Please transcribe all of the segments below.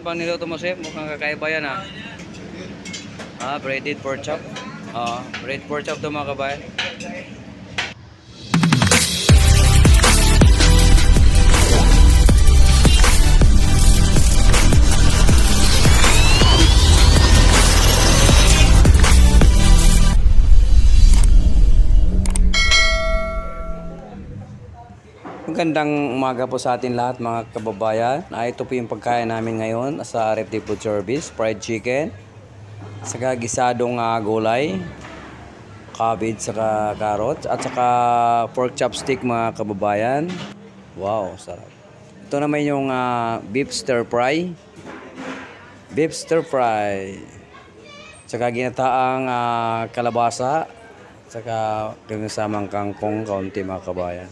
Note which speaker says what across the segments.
Speaker 1: Ano bang niluto mo, chef? Mukhang kakaiba yan, ha? Breaded pork chop. Breaded pork chop to, mga kabayan. Magandang umaga po sa atin lahat, mga kababayan. Ito po yung pagkain namin ngayon sa RFD Food Service. Fried chicken, saka gisadong gulay, cabbage, saka carrots, at saka pork chopstick, mga kababayan. Wow, sarap. Ito naman yung beef stir fry. Beef stir fry. Saka ginataang kalabasa, saka kinasamang kangkong kaunti, mga kababayan.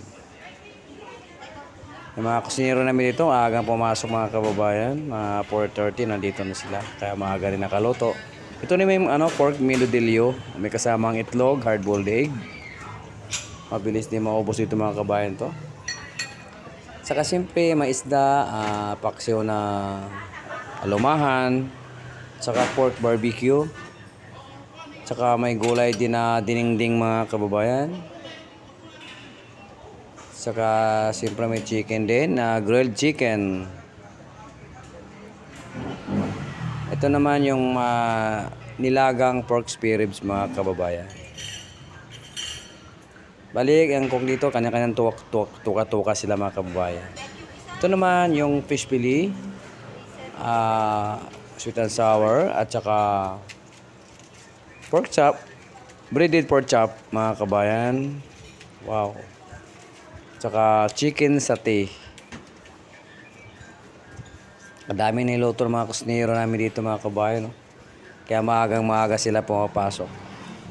Speaker 1: Yung mga kusinero namin dito, agang pumasok, mga kababayan. Mga 4:30 nandito na sila. Kaya maaga rin nakaluto. Ito na may pork milodillo. May kasamang itlog, hard-boiled egg. Mabilis din maubos dito, mga kababayan to. Saka siyempre may isda, paksiw na alumahan. Saka pork barbecue. Saka may gulay din na dinengdeng, mga kababayan. Saka siyempre may chicken din, grilled chicken. Ito naman yung nilagang pork spare ribs, mga kababayan. Balik, ang cook dito, kanya-kanyang tuka-tuka sila, mga kababayan. Ito naman yung fish fillet, sweet and sour, at saka pork chop, breaded pork chop, mga kababayan. Wow. Tsaka chicken satay. Kadami niluto ng mga kusinero namin dito, mga kabayan. No? Kaya maaga sila pumapasok.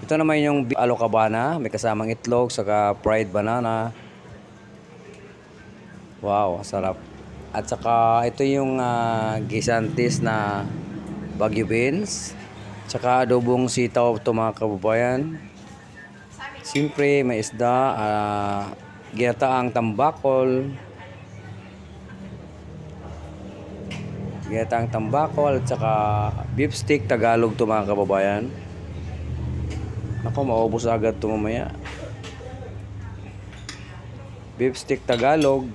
Speaker 1: Ito naman yung alokabana. May kasamang itlog, saka fried banana. Wow, sarap. At saka ito yung gisantis na Baguio beans. Tsaka adobong sitaw ito, mga kababayan. Siyempre may isda, ginataang tambakol, at saka beef stick Tagalog to, mga kababayan. Ako, maubos agad to mamaya. Beef stick Tagalog,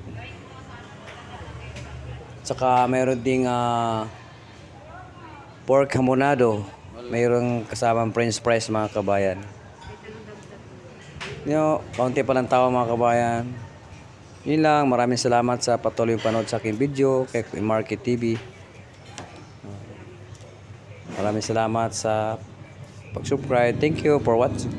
Speaker 1: at saka mayroon ding pork hamonado, mayroong kasamang french fries, mga kababayan. Kaunti pa lang tao, mga kabayan. Yun lang, maraming salamat sa patuloy panood sa aking video kay Market TV. Maraming salamat sa pag-subscribe. Thank you for watching.